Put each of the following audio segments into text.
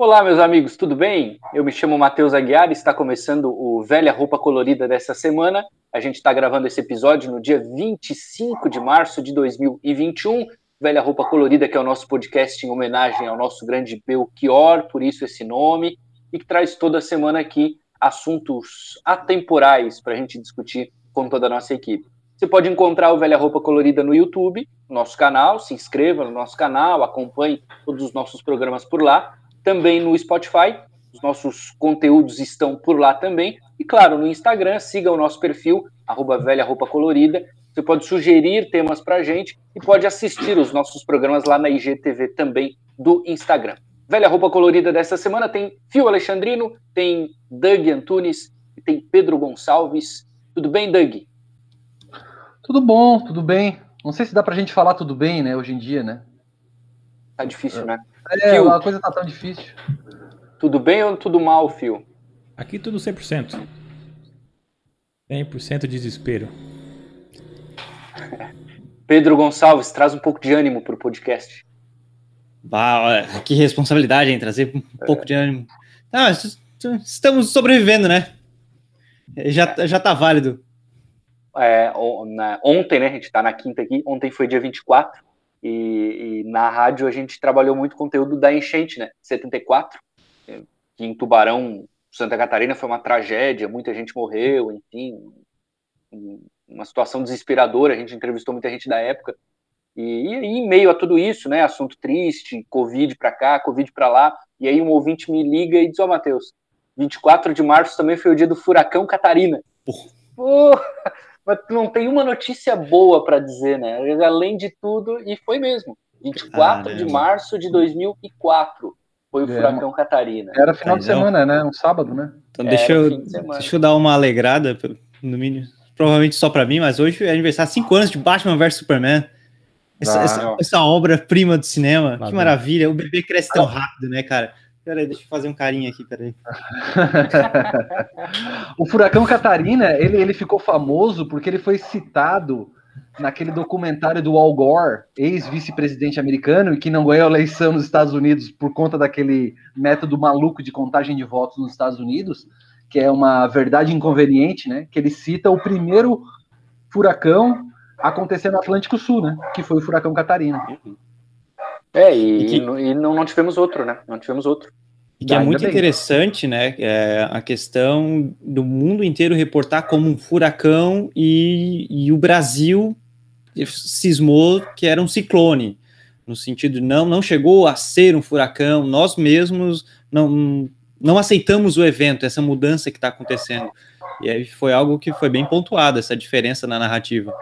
Olá, meus amigos, tudo bem? Eu me chamo Matheus Aguiar e está começando o Velha Roupa Colorida dessa semana. A gente está gravando esse episódio no dia 25 de março de 2021. Velha Roupa Colorida, que é o nosso podcast em homenagem ao nosso grande Belchior, por isso esse nome, e que traz toda semana aqui assuntos atemporais para a gente discutir com toda a nossa equipe. Você pode encontrar o Velha Roupa Colorida no YouTube, no nosso canal, se inscreva no nosso canal, acompanhe todos os nossos programas por lá. Também no Spotify, os nossos conteúdos estão por lá também. E claro, no Instagram, siga o nosso perfil, @velharoupacolorida. Você pode sugerir temas para a gente e pode assistir os nossos programas lá na IGTV também do Instagram. Velha Roupa Colorida dessa semana tem Fio Alexandrino, tem Doug Antunes e tem Pedro Gonçalves. Tudo bem, Doug? Tudo bom, tudo bem. Não sei se dá pra gente falar tudo bem, né, hoje em dia, né? Tá difícil, né? Fio, a coisa tá tão difícil. Tudo bem ou tudo mal, Fio? Aqui tudo 100%. 100% de desespero. Pedro Gonçalves, traz um pouco de ânimo pro podcast. Que responsabilidade, hein? Trazer um pouco de ânimo. Não, estamos sobrevivendo, né? Já tá válido. Ontem, né? A gente tá na quinta aqui. Ontem foi dia 24. E na rádio a gente trabalhou muito conteúdo da enchente, né? 74. Que em Tubarão, Santa Catarina, foi uma tragédia. Muita gente morreu, enfim. Uma situação desesperadora. A gente entrevistou muita gente da época. E em meio a tudo isso, né, assunto triste, Covid pra cá, Covid pra lá, e aí um ouvinte me liga e diz, Matheus, 24 de março também foi o dia do furacão Catarina. Mas não tem uma notícia boa pra dizer, né, além de tudo, e foi mesmo, 24 de março de 2004 foi o furacão Catarina. Era final de semana, né, um sábado, né? Então deixa eu dar uma alegrada, no mínimo, provavelmente só pra mim, mas hoje é aniversário, 5 anos de Batman vs Superman. Essa obra-prima do cinema, que maravilha, o bebê cresce tão rápido, né, cara? Peraí, deixa eu fazer um carinho aqui, peraí. O furacão Catarina, ele ficou famoso porque ele foi citado naquele documentário do Al Gore, ex-vice-presidente americano, e que não ganhou a eleição nos Estados Unidos por conta daquele método maluco de contagem de votos nos Estados Unidos, que é uma verdade inconveniente, né? Que ele cita o primeiro furacão aconteceu no Atlântico Sul, né? Que foi o furacão Catarina. E não tivemos outro, né? Não tivemos outro. E que é muito interessante, né? A questão do mundo inteiro reportar como um furacão e o Brasil cismou que era um ciclone. No sentido de não chegou a ser um furacão, nós mesmos não aceitamos o evento, essa mudança que está acontecendo. E aí foi algo que foi bem pontuado, essa diferença na narrativa.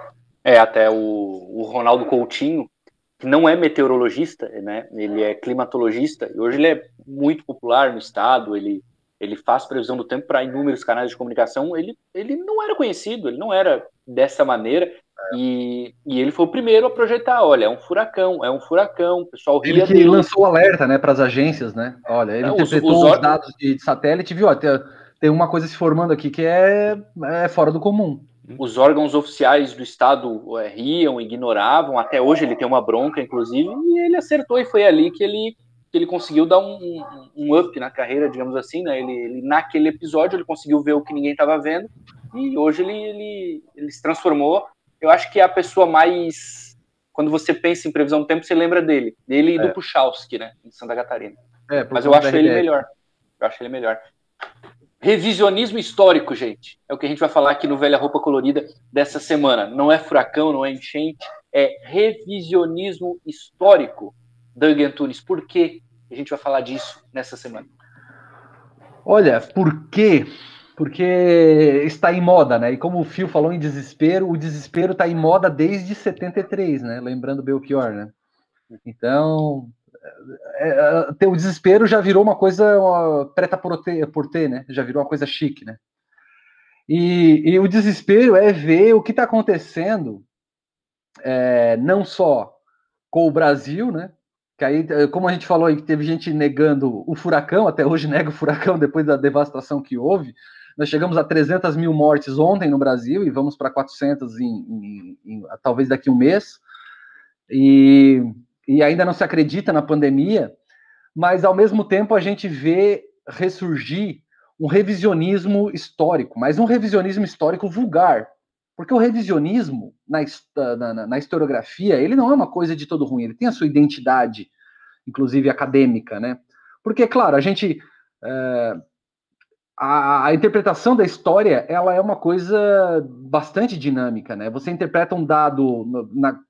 Até o Ronaldo Coutinho, que não é meteorologista, né? Ele é climatologista, e hoje ele é muito popular no estado, ele faz previsão do tempo para inúmeros canais de comunicação, ele não era conhecido, ele não era dessa maneira, e ele foi o primeiro a projetar, olha, é um furacão, o pessoal ria ele que dele. Lançou o alerta, né, para as agências, né? Olha, ele interpretou os dados de satélite, viu, tem uma coisa se formando aqui que é fora do comum. Os órgãos oficiais do estado riam, ignoravam, até hoje ele tem uma bronca, inclusive, e ele acertou, e foi ali que ele conseguiu dar um up na carreira, digamos assim, né? Ele naquele episódio ele conseguiu ver o que ninguém estava vendo, e hoje ele se transformou. Eu acho que é a pessoa mais... Quando você pensa em previsão do tempo, você lembra dele e do Puchalski, né? Em Santa Catarina. Mas eu acho ele melhor. Revisionismo histórico, gente. É o que a gente vai falar aqui no Velha Roupa Colorida dessa semana. Não é furacão, não é enchente, é revisionismo histórico. Doug Antunes, por que a gente vai falar disso nessa semana? Olha, por quê? Porque está em moda, né? E como o Fio falou em desespero, o desespero está em moda desde 73, né? Lembrando Belchior, né? Então... o desespero já virou uma coisa prêt-à-porter, né? Já virou uma coisa chique, né? E o desespero é ver o que está acontecendo, não só com o Brasil, né? Que aí, como a gente falou aí, que teve gente negando o furacão, até hoje nega o furacão depois da devastação que houve. Nós chegamos a 300 mil mortes ontem no Brasil e vamos para 400 talvez daqui a um mês. E ainda não se acredita na pandemia, mas ao mesmo tempo a gente vê ressurgir um revisionismo histórico, mas um revisionismo histórico vulgar, porque o revisionismo na historiografia, ele não é uma coisa de todo ruim, ele tem a sua identidade, inclusive acadêmica, né? Porque, claro, a interpretação da história, ela é uma coisa bastante dinâmica, né? Você interpreta um dado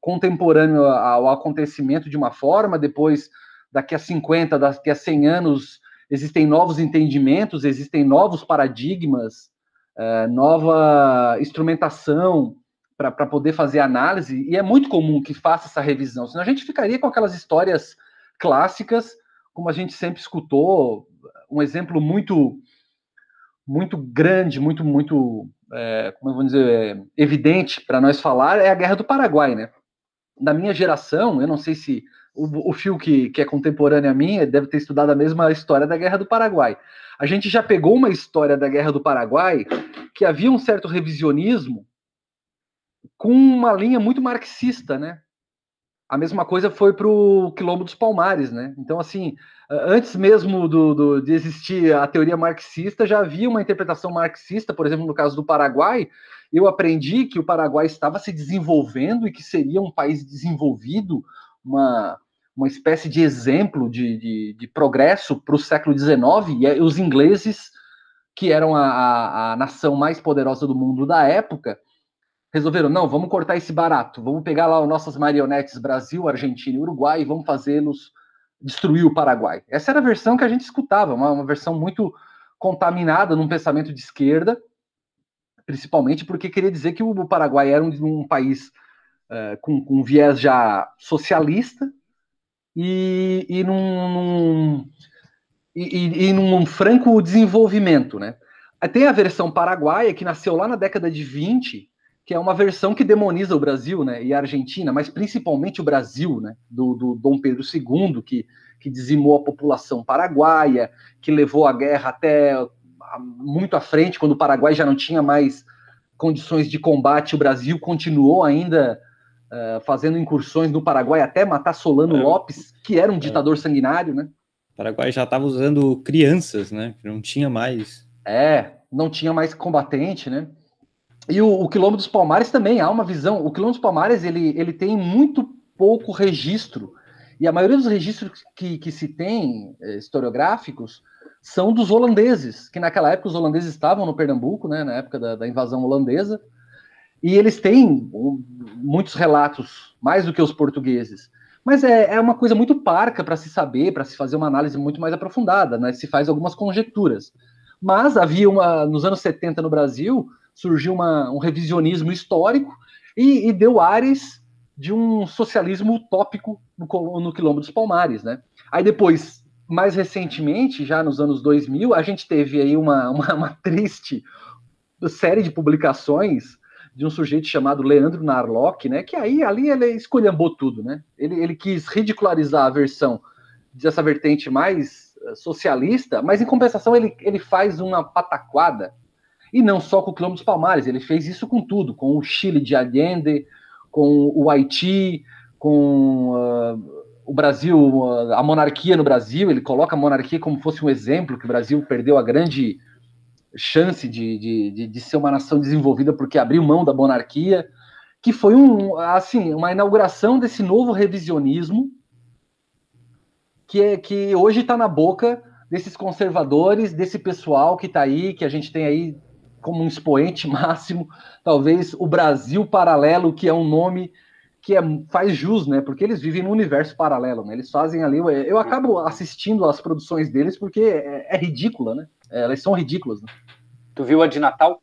contemporâneo ao acontecimento de uma forma, depois, daqui a 50, daqui a 100 anos, existem novos entendimentos, existem novos paradigmas, nova instrumentação para poder fazer análise, e é muito comum que faça essa revisão, senão a gente ficaria com aquelas histórias clássicas, como a gente sempre escutou, um exemplo muito grande, como eu vou dizer, evidente para nós falar, é a Guerra do Paraguai, né? Da minha geração, eu não sei se o Phil, que é contemporâneo a mim, deve ter estudado a mesma história da Guerra do Paraguai. A gente já pegou uma história da Guerra do Paraguai que havia um certo revisionismo com uma linha muito marxista, né? A mesma coisa foi para o Quilombo dos Palmares, né? Então, assim, antes mesmo de existir a teoria marxista, já havia uma interpretação marxista, por exemplo, no caso do Paraguai, eu aprendi que o Paraguai estava se desenvolvendo e que seria um país desenvolvido, uma espécie de exemplo de progresso para o século XIX, e os ingleses, que eram a nação mais poderosa do mundo da época, resolveram, não, vamos cortar esse barato, vamos pegar lá os nossos marionetes Brasil, Argentina e Uruguai e vamos fazê-los destruir o Paraguai. Essa era a versão que a gente escutava, uma versão muito contaminada num pensamento de esquerda, principalmente porque queria dizer que o Paraguai era um país com um viés já socialista e num franco desenvolvimento, né? Tem a versão paraguaia, que nasceu lá na década de 20, que é uma versão que demoniza o Brasil, né, e a Argentina, mas principalmente o Brasil, né, do Dom Pedro II, que dizimou a população paraguaia, que levou a guerra até muito à frente, quando o Paraguai já não tinha mais condições de combate, o Brasil continuou ainda fazendo incursões no Paraguai até matar Solano Lopes, que era um ditador sanguinário, né? O Paraguai já estava usando crianças, né, não tinha mais. Não tinha mais combatente, né? E o Quilombo dos Palmares também, há uma visão. O Quilombo dos Palmares, ele tem muito pouco registro. E a maioria dos registros que se tem, historiográficos, são dos holandeses, que naquela época os holandeses estavam no Pernambuco, né, na época da invasão holandesa, e eles têm muitos relatos, mais do que os portugueses. Mas é uma coisa muito parca para se saber, para se fazer uma análise muito mais aprofundada, né? Se faz algumas conjecturas. Mas havia nos anos 70 no Brasil, surgiu um revisionismo histórico e deu ares de um socialismo utópico no Quilombo dos Palmares, né? Aí depois, mais recentemente, já nos anos 2000, a gente teve aí uma triste série de publicações de um sujeito chamado Leandro Narlock, né? Que ali ele esculhambou tudo, né? Ele quis ridicularizar a versão dessa vertente mais socialista, mas em compensação ele faz uma pataquada. E não só com o Quilombo dos Palmares, ele fez isso com tudo, com o Chile de Allende, com o Haiti, com o Brasil, a monarquia no Brasil. Ele coloca a monarquia como fosse um exemplo, que o Brasil perdeu a grande chance de ser uma nação desenvolvida porque abriu mão da monarquia, que foi uma inauguração desse novo revisionismo que hoje está na boca desses conservadores, desse pessoal que está aí, que a gente tem aí como um expoente máximo, talvez o Brasil Paralelo, que é um nome que faz jus, né? Porque eles vivem num universo paralelo, né? Eles fazem ali... Eu acabo assistindo às produções deles porque é ridícula, né? Elas são ridículas, né? Tu viu a de Natal?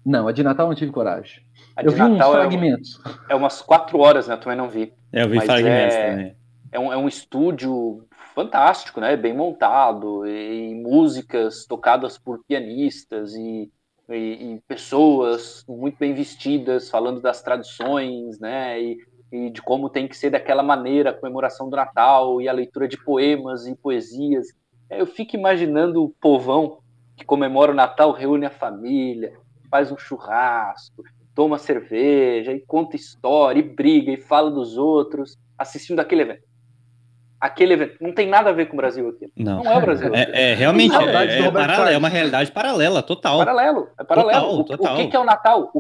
Não, a de Natal não tive coragem. Eu vi uns fragmentos. É umas 4 horas, né? Eu também não vi. Eu vi fragmentos também. É um estúdio fantástico, né? Bem montado, e músicas tocadas por pianistas e pessoas muito bem vestidas, falando das tradições, né? E de como tem que ser daquela maneira a comemoração do Natal e a leitura de poemas e poesias. Eu fico imaginando o povão que comemora o Natal, reúne a família, faz um churrasco, toma cerveja, e conta história, e briga, e fala dos outros, assistindo aquele evento. aquele evento. Não tem nada a ver com o Brasil aqui. Não É o Brasil. Realmente é uma realidade paralela, total. É paralelo. Total. O que é o Natal?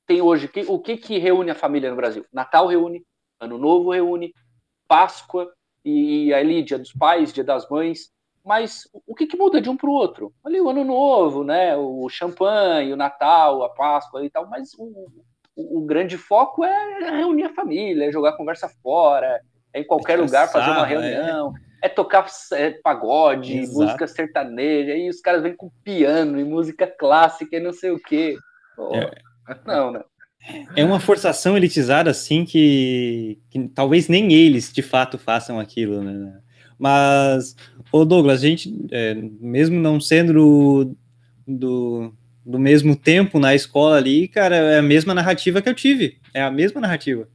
Tem hoje, o que reúne a família no Brasil? Natal reúne, Ano Novo reúne, Páscoa e ali Dia dos Pais, Dia das Mães. Mas o que muda de um para o outro? Ali o Ano Novo, né? O champanhe, o Natal, a Páscoa e tal. Mas o grande foco é reunir a família, é jogar a conversa fora, é em qualquer lugar fazer uma reunião, é tocar pagode, Exato. música sertaneja, e os caras vêm com piano e música clássica e não sei o quê. Não, né? É uma forçação elitizada, assim, que talvez nem eles, de fato, façam aquilo, né? Mas, Douglas, a gente, mesmo não sendo do mesmo tempo na escola ali, cara, é a mesma narrativa que eu tive. É a mesma narrativa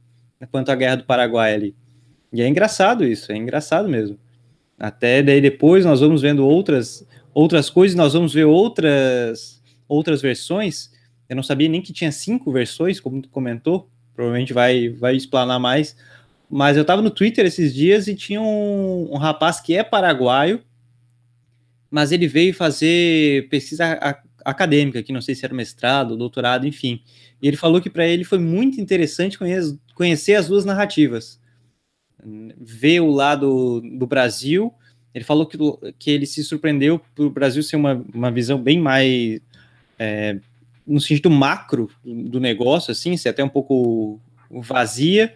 quanto à Guerra do Paraguai ali. E é engraçado isso, é engraçado mesmo. Até daí depois nós vamos vendo outras coisas, nós vamos ver outras versões. Eu não sabia nem que tinha 5 versões, como tu comentou, provavelmente vai explanar mais, mas eu estava no Twitter esses dias e tinha um rapaz que é paraguaio, mas ele veio fazer pesquisa acadêmica, que não sei se era mestrado, doutorado, enfim, e ele falou que para ele foi muito interessante conhecer as duas narrativas, ver o lado do Brasil. Ele falou que ele se surpreendeu por o Brasil ser uma visão bem mais... no sentido macro do negócio, assim, ser até um pouco vazia,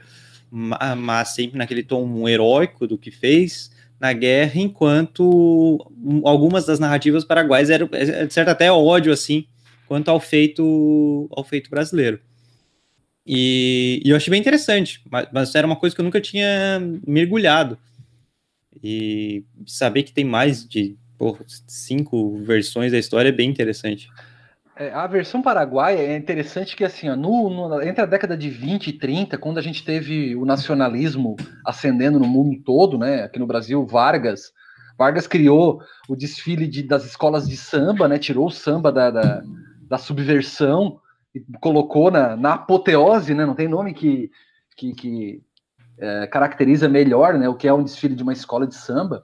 mas sempre naquele tom heróico do que fez na guerra, enquanto algumas das narrativas paraguaias eram, de certo, até ódio, assim, quanto ao feito brasileiro. E eu achei bem interessante, mas era uma coisa que eu nunca tinha mergulhado. E saber que tem mais de 5 versões da história é bem interessante. A versão paraguaia é interessante que, assim, ó, entre a década de 20 e 30, quando a gente teve o nacionalismo ascendendo no mundo todo, né, aqui no Brasil, Vargas criou o desfile das escolas de samba, né, tirou o samba da subversão e colocou na apoteose, né, não tem nome que caracteriza melhor, né, o que é um desfile de uma escola de samba,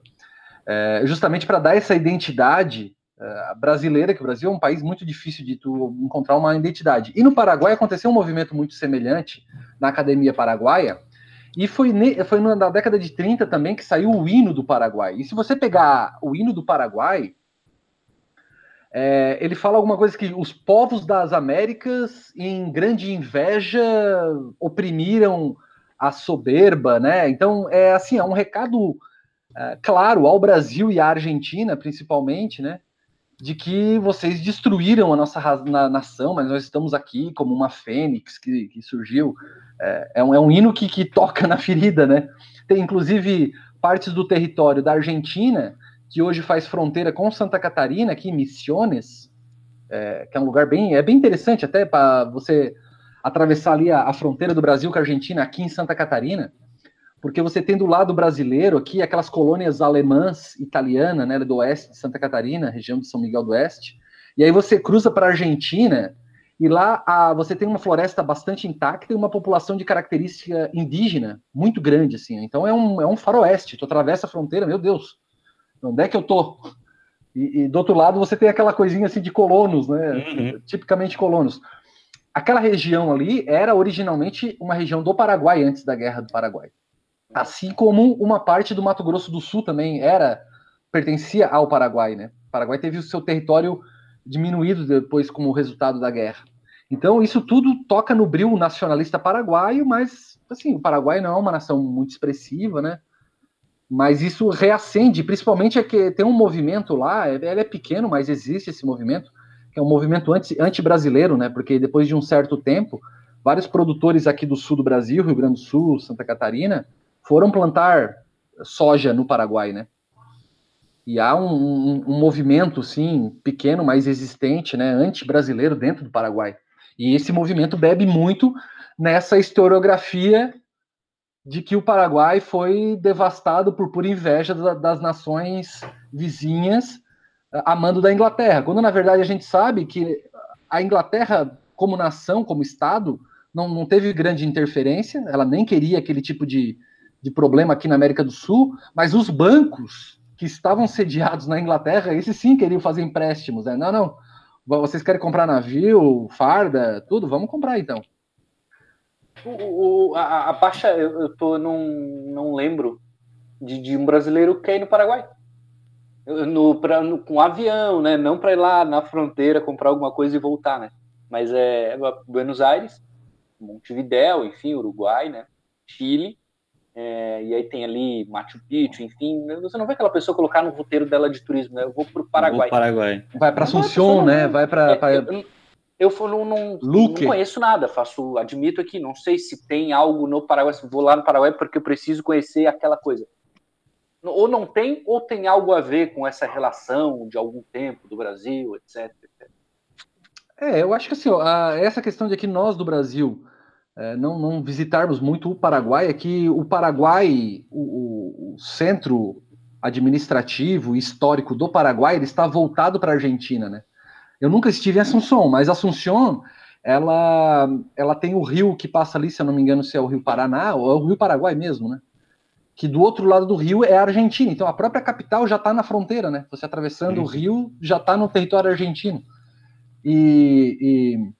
justamente para dar essa identidade brasileira, que o Brasil é um país muito difícil de tu encontrar uma identidade. E no Paraguai aconteceu um movimento muito semelhante na Academia Paraguaia, e foi na década de 30 também que saiu o hino do Paraguai. E se você pegar o hino do Paraguai, ele fala alguma coisa que os povos das Américas, em grande inveja, oprimiram a soberba, né? Então, assim, é um recado claro ao Brasil e à Argentina, principalmente, né? De que vocês destruíram a nossa nação, mas nós estamos aqui como uma fênix que surgiu. É um hino que toca na ferida, né? Tem, inclusive, partes do território da Argentina, que hoje faz fronteira com Santa Catarina, aqui em Misiones, que é um lugar bem interessante, até para você atravessar ali a fronteira do Brasil com a Argentina, aqui em Santa Catarina, porque você tem do lado brasileiro aqui aquelas colônias alemãs, italianas, né, do oeste de Santa Catarina, região de São Miguel do Oeste, e aí você cruza para a Argentina, e lá você tem uma floresta bastante intacta e uma população de característica indígena muito grande, assim. Então é um faroeste, tu atravessa a fronteira, meu Deus, onde é que eu tô? E do outro lado você tem aquela coisinha assim de colonos, né, tipicamente colonos. Aquela região ali era originalmente uma região do Paraguai antes da Guerra do Paraguai. Assim como uma parte do Mato Grosso do Sul também pertencia ao Paraguai, né? O Paraguai teve o seu território diminuído depois como resultado da guerra. Então, isso tudo toca no bril nacionalista paraguaio, mas, assim, o Paraguai não é uma nação muito expressiva, né? Mas isso reacende, principalmente que tem um movimento lá, ele é pequeno, mas existe esse movimento, que é um movimento anti-brasileiro, né? Porque depois de um certo tempo, vários produtores aqui do sul do Brasil, Rio Grande do Sul, Santa Catarina, foram plantar soja no Paraguai, né? E há um movimento, sim, pequeno, mas existente, né, anti-brasileiro dentro do Paraguai. E esse movimento bebe muito nessa historiografia de que o Paraguai foi devastado por pura inveja das nações vizinhas a mando da Inglaterra, quando na verdade a gente sabe que a Inglaterra, como nação, como Estado, não teve grande interferência, ela nem queria aquele tipo de de problema aqui na América do Sul, mas os bancos que estavam sediados na Inglaterra, esses sim queriam fazer empréstimos, né? Não, vocês querem comprar navio, farda, tudo? Vamos comprar então. A baixa, não lembro de um brasileiro que ir no Paraguai. Com avião, né? Não para ir lá na fronteira comprar alguma coisa e voltar, né? Mas é Buenos Aires, Montevidéu, enfim, Uruguai, né? Chile, e aí tem ali Machu Picchu, enfim. Você não vê aquela pessoa colocar no roteiro dela de turismo, né? Eu vou pro Paraguai. Vai para Assunção, né? Vai para eu não conheço nada, admito aqui, não sei se tem algo no Paraguai, vou lá no Paraguai porque eu preciso conhecer aquela coisa. Ou não tem, ou tem algo a ver com essa relação de algum tempo do Brasil, etc. Eu acho que assim, essa questão de aqui nós do Brasil não visitarmos muito o Paraguai, é que o Paraguai, o centro administrativo e histórico do Paraguai, ele está voltado para a Argentina, né? Eu nunca estive em Assunção, mas Assunção, ela tem o rio que passa ali, se eu não me engano, se é o Rio Paraná, ou é o Rio Paraguai mesmo, né? Que do outro lado do rio é a Argentina. Então a própria capital já está na fronteira, né? Você atravessando o rio, já está no território argentino. E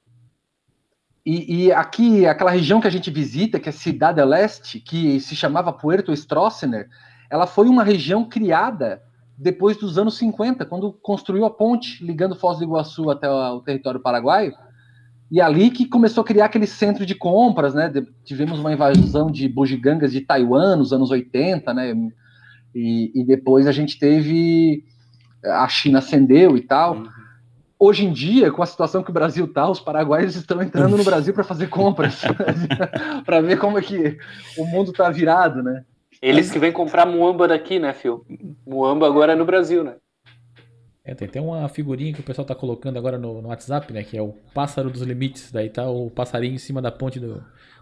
aqui, aquela região que a gente visita, que é Cidade del Este, que se chamava Puerto Stroessner, ela foi uma região criada depois dos anos 50, quando construiu a ponte ligando Foz do Iguaçu até o território paraguaio, e ali que começou a criar aquele centro de compras, né? Tivemos uma invasão de bugigangas de Taiwan nos anos 80, né? E depois a gente teve... A China ascendeu e tal. Hoje em dia, com a situação que o Brasil está, os paraguaios estão entrando no Brasil para fazer compras, para ver como é que o mundo está virado, né? Eles que vêm comprar muamba daqui, né, Phil? Muamba agora é no Brasil, né? Tem até uma figurinha que o pessoal tá colocando agora no WhatsApp, né? Que é o pássaro dos limites. Daí tá o passarinho em cima da ponte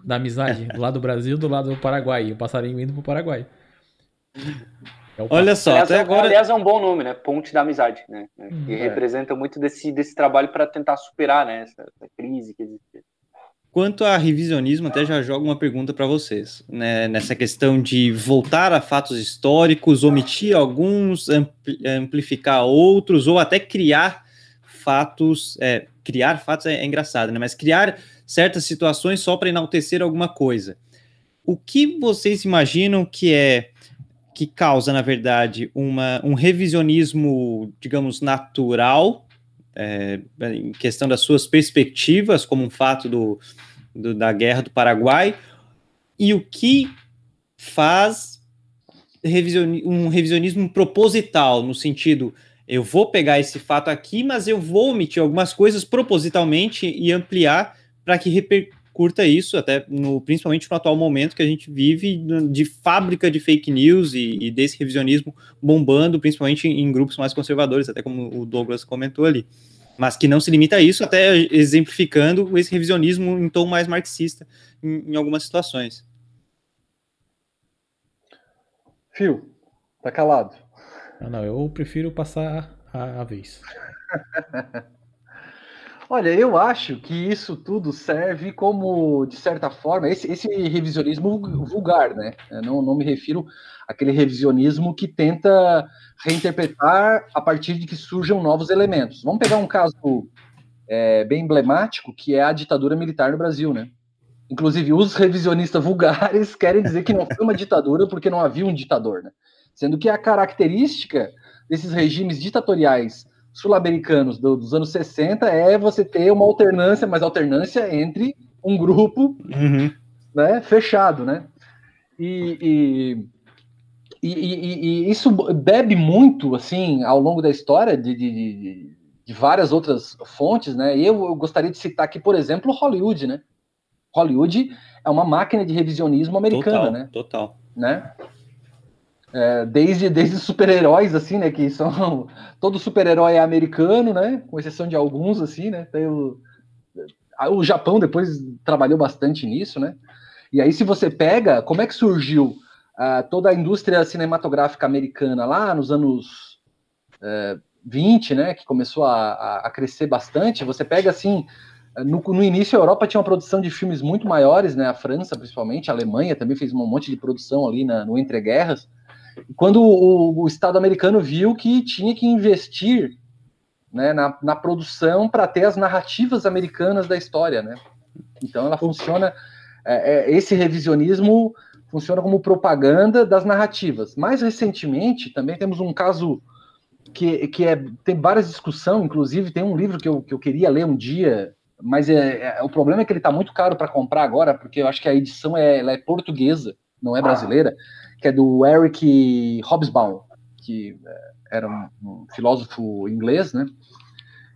da amizade. Do lado do Brasil, do lado do Paraguai. E o passarinho indo pro Paraguai. Olha só, aliás, até agora... Aliás, é um bom nome, né? Ponte da Amizade, né? Que representa muito desse trabalho para tentar superar, né? Essa crise que existe. Quanto a revisionismo, até já jogo uma pergunta para vocês, né? Nessa questão de voltar a fatos históricos, omitir alguns, amplificar outros, ou até criar fatos. Criar fatos é engraçado, né? Mas criar certas situações só para enaltecer alguma coisa. O que vocês imaginam que causa, na verdade, um revisionismo, digamos, natural, em questão das suas perspectivas, como um fato da Guerra do Paraguai, e o que faz um revisionismo proposital, no sentido, eu vou pegar esse fato aqui, mas eu vou omitir algumas coisas propositalmente e ampliar para que repercuta isso, até principalmente no atual momento que a gente vive de fábrica de fake news e desse revisionismo bombando, principalmente em grupos mais conservadores, até como o Douglas comentou ali. Mas que não se limita a isso, até exemplificando esse revisionismo em tom mais marxista em algumas situações. Phil, tá calado. Não, eu prefiro passar a vez. Olha, eu acho que isso tudo serve como, de certa forma, esse revisionismo vulgar, né? Eu não me refiro àquele revisionismo que tenta reinterpretar a partir de que surjam novos elementos. Vamos pegar um caso bem emblemático, que é a ditadura militar no Brasil, né? Inclusive, os revisionistas vulgares querem dizer que não foi uma ditadura porque não havia um ditador, né? Sendo que a característica desses regimes ditatoriais sul-americanos dos anos 60 é você ter uma alternância, mas alternância entre um grupo né, fechado, né? E isso bebe muito, assim, ao longo da história de várias outras fontes, né? E eu gostaria de citar aqui, por exemplo, Hollywood, né? Hollywood é uma máquina de revisionismo americana, né? Total. Né? Desde super-heróis, assim, né, que são... Todo super-herói é americano, né, com exceção de alguns, assim, né, tem o Japão depois trabalhou bastante nisso, né, e aí se você pega, como é que surgiu toda a indústria cinematográfica americana lá nos anos 20, né, que começou a crescer bastante, você pega, assim, No início, a Europa tinha uma produção de filmes muito maiores, né? A França, principalmente, a Alemanha também fez um monte de produção ali no entreguerras. E quando o Estado americano viu que tinha que investir, né, na produção para ter as narrativas americanas da história, né? Então ela funciona, esse revisionismo funciona como propaganda das narrativas. Mais recentemente, também temos um caso que tem várias discussões, inclusive tem um livro que eu queria ler um dia, mas o problema é que ele está muito caro para comprar agora, porque eu acho que a edição ela é portuguesa, não é brasileira, que é do Eric Hobsbawm, que era um filósofo inglês, né?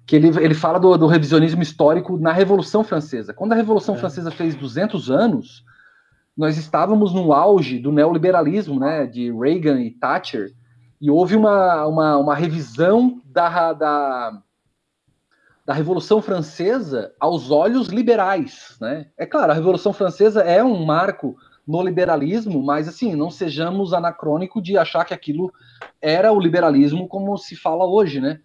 Que ele fala do revisionismo histórico na Revolução Francesa. Quando a Revolução Francesa fez 200 anos, nós estávamos no auge do neoliberalismo, né, de Reagan e Thatcher, e houve uma revisão da Revolução Francesa aos olhos liberais, né? É claro, a Revolução Francesa é um marco no liberalismo, mas assim, não sejamos anacrônico de achar que aquilo era o liberalismo como se fala hoje, né?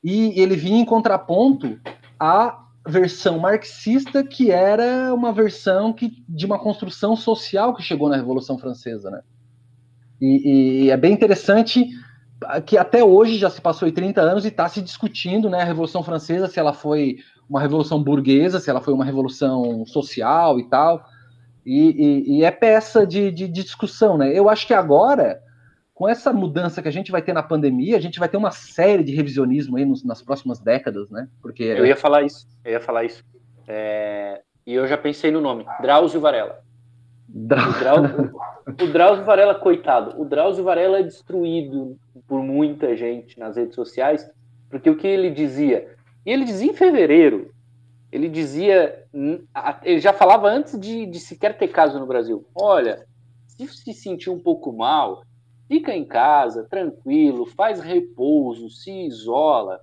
E ele vinha em contraponto à versão marxista, que era uma versão de uma construção social que chegou na Revolução Francesa, né? E é bem interessante que até hoje, já se passou 30 anos, e está se discutindo, né, a Revolução Francesa, se ela foi uma revolução burguesa, se ela foi uma revolução social e tal, e é peça de discussão, né? Eu acho que agora, com essa mudança que a gente vai ter na pandemia, a gente vai ter uma série de revisionismo aí nas próximas décadas, né? Porque eu ia falar isso. E eu já pensei no nome, Drauzio Varela. O Drauzio Varela, coitado. O Drauzio Varela é destruído por muita gente nas redes sociais, porque o que ele dizia? E ele dizia em fevereiro, ele já falava antes de sequer ter caso no Brasil. Olha, se sentir um pouco mal, fica em casa, tranquilo, faz repouso, se isola.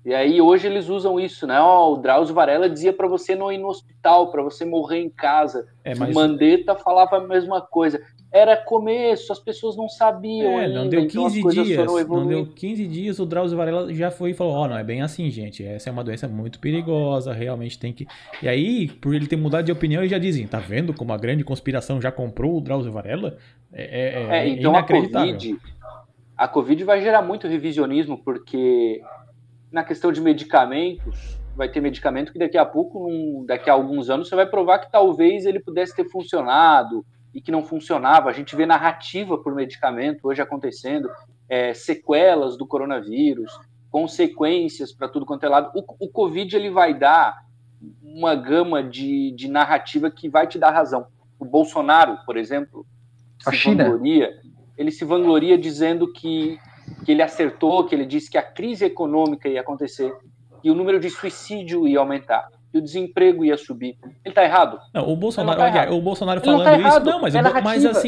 E aí hoje eles usam isso, né? O Drauzio Varela dizia para você não ir no hospital, para você morrer em casa. Mas... O Mandetta falava a mesma coisa. Era começo, as pessoas não sabiam ainda. Não deu 15 dias, não deu 15 dias, o Drauzio Varela já foi e falou, não é bem assim, gente, essa é uma doença muito perigosa, realmente tem que... E aí, por ele ter mudado de opinião, eles já dizem, tá vendo como a grande conspiração já comprou o Drauzio Varela? Então inacreditável. A Covid vai gerar muito revisionismo, porque na questão de medicamentos, vai ter medicamento que daqui a pouco, daqui a alguns anos, você vai provar que talvez ele pudesse ter funcionado e que não funcionava. A gente vê narrativa por medicamento hoje acontecendo, sequelas do coronavírus, consequências para tudo quanto é lado. O Covid ele vai dar uma gama de narrativa que vai te dar razão. O Bolsonaro, por exemplo, ele se vangloria dizendo que ele acertou, que ele disse que a crise econômica ia acontecer e o número de suicídio ia aumentar e o desemprego ia subir. Ele tá errado? Não, o Bolsonaro falando isso... Não,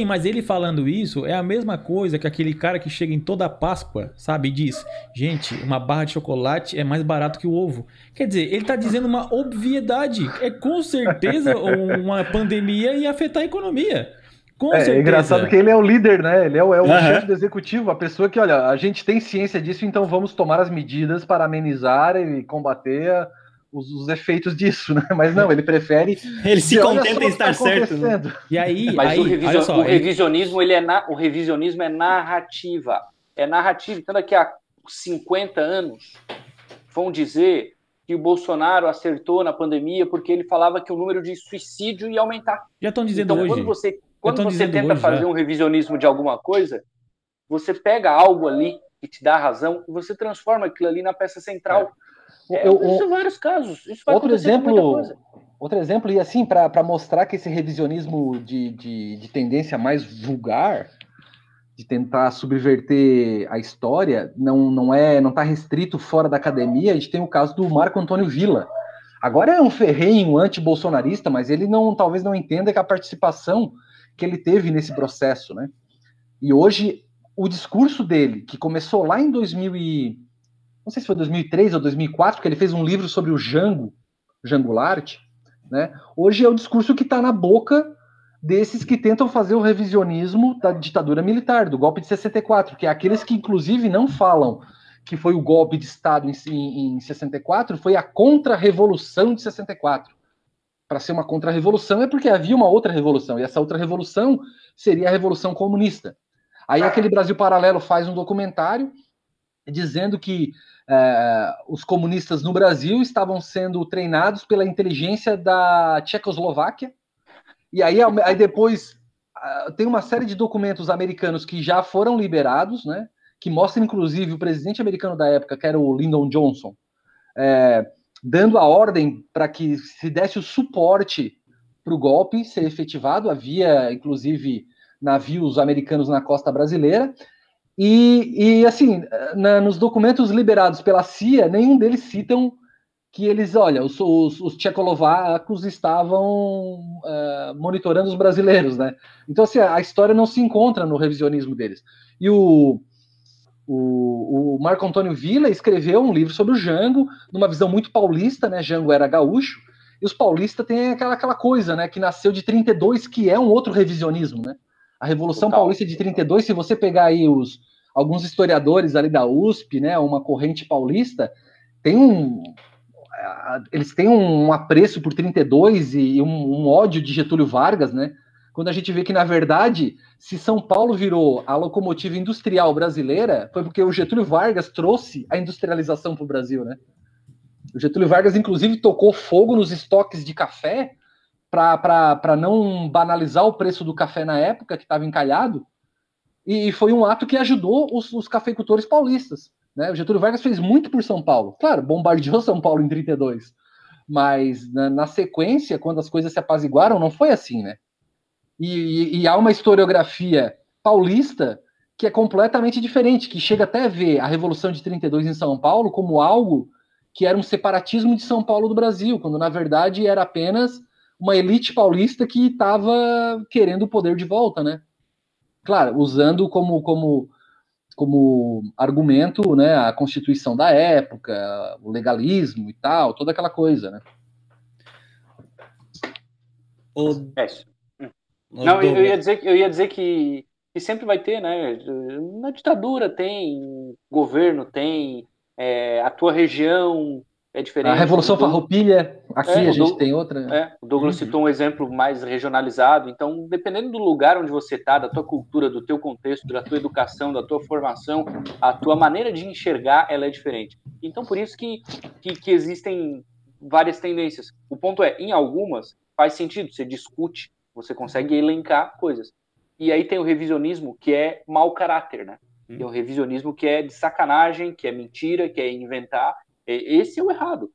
mas ele falando isso é a mesma coisa que aquele cara que chega em toda a Páscoa, sabe, e diz, gente, uma barra de chocolate é mais barato que o ovo. Quer dizer, ele tá dizendo uma obviedade. Com certeza uma pandemia ia afetar a economia. É engraçado que ele é o líder, né? Ele é o chefe do executivo, a pessoa que, olha, a gente tem ciência disso, então vamos tomar as medidas para amenizar e combater os efeitos disso, né? Mas não, ele prefere... Ele se contenta em estar certo, né? E aí, mas o revisionismo é narrativa. É narrativa. Então daqui a 50 anos vão dizer que o Bolsonaro acertou na pandemia porque ele falava que o número de suicídio ia aumentar. Já estão dizendo então, hoje. Quando você tenta fazer um revisionismo de alguma coisa, você pega algo ali que te dá razão e você transforma aquilo ali na peça central. Isso em vários casos. Isso vai acontecer com muita coisa. Outro exemplo, e assim, para mostrar que esse revisionismo de tendência mais vulgar, de tentar subverter a história, não está restrito fora da academia, a gente tem o caso do Marco Antônio Villa. Agora é um ferrenho anti-bolsonarista, mas ele talvez não entenda que a participação que ele teve nesse processo, né? E hoje, o discurso dele, que começou lá em não sei se foi 2003 ou 2004, que ele fez um livro sobre o Jango Goulart, né? Hoje é o discurso que está na boca desses que tentam fazer o revisionismo da ditadura militar, do golpe de 64, que é aqueles que, inclusive, não falam que foi o golpe de Estado em 64, foi a Contra-Revolução de 64. Para ser uma contra-revolução é porque havia uma outra revolução, e essa outra revolução seria a Revolução Comunista. Aí aquele Brasil Paralelo faz um documentário dizendo que os comunistas no Brasil estavam sendo treinados pela inteligência da Tchecoslováquia, e aí depois tem uma série de documentos americanos que já foram liberados, né, que mostram inclusive o presidente americano da época, que era o Lyndon Johnson, dando a ordem para que se desse o suporte para o golpe ser efetivado. Havia, inclusive, navios americanos na costa brasileira. E assim, nos documentos liberados pela CIA, nenhum deles citam que eles, olha, os tchecoslovacos estavam monitorando os brasileiros, né? Então, assim, a história não se encontra no revisionismo deles. E o Marco Antônio Villa escreveu um livro sobre o Jango, numa visão muito paulista, né? Jango era gaúcho, e os paulistas têm aquela coisa, né? Que nasceu de 32, que é um outro revisionismo, né? A Revolução Paulista de 32, se você pegar aí alguns historiadores ali da USP, né? Uma corrente paulista, eles têm um apreço por 32 e um ódio de Getúlio Vargas, né? Quando a gente vê que, na verdade, se São Paulo virou a locomotiva industrial brasileira, foi porque o Getúlio Vargas trouxe a industrialização para o Brasil, né? O Getúlio Vargas, inclusive, tocou fogo nos estoques de café para não banalizar o preço do café na época, que estava encalhado, e foi um ato que ajudou os cafeicultores paulistas, né? O Getúlio Vargas fez muito por São Paulo. Claro, bombardeou São Paulo em 32, mas na sequência, quando as coisas se apaziguaram, não foi assim, né? E há uma historiografia paulista que é completamente diferente, que chega até a ver a Revolução de 32 em São Paulo como algo que era um separatismo de São Paulo do Brasil, quando na verdade era apenas uma elite paulista que estava querendo o poder de volta, né? Claro, usando como argumento, né, a Constituição da época, o legalismo e tal, toda aquela coisa, né? Não, eu ia dizer que sempre vai ter, né? Na ditadura tem, governo tem, a tua região é diferente. A Revolução Farroupilha, aqui a gente tem outra. O Douglas citou um exemplo mais regionalizado, então, dependendo do lugar onde você está, da tua cultura, do teu contexto, da tua educação, da tua formação, a tua maneira de enxergar, ela é diferente. Então, por isso que existem várias tendências. O ponto é, em algumas, faz sentido, você discute, você consegue elencar coisas. E aí tem o revisionismo, que é mau caráter, né? Tem o revisionismo que é de sacanagem, que é mentira, que é inventar. Esse é o errado.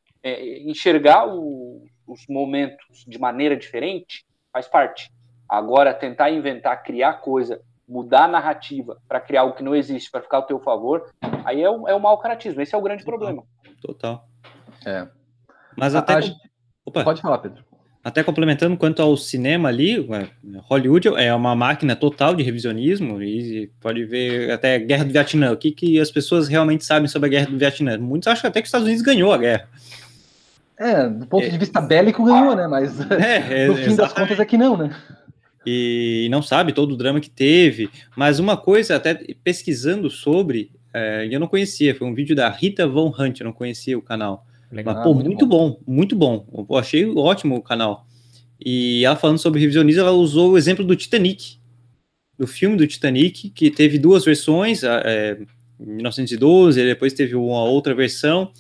Enxergar os momentos de maneira diferente faz parte. Agora, tentar inventar, criar coisa, mudar a narrativa para criar algo que não existe, para ficar ao teu favor, aí é o mau caratismo. Esse é o grande problema. Total. Mas Pode falar, Pedro. Até complementando quanto ao cinema ali, Hollywood é uma máquina total de revisionismo, e pode ver até Guerra do Vietnã, o que as pessoas realmente sabem sobre a Guerra do Vietnã. Muitos acham até que os Estados Unidos ganhou a guerra. Do ponto de vista bélico ganhou, né? Mas no fim das contas é que não, né? E não sabe todo o drama que teve. Mas uma coisa, até pesquisando sobre, eu não conhecia, foi um vídeo da Rita Von Hunt, eu não conhecia o canal. Legal. Mas, muito bom. Eu achei ótimo o canal. E ela falando sobre revisionismo, ela usou o exemplo do Titanic, do filme do Titanic, que teve duas versões, em 1912, e depois teve uma outra versão.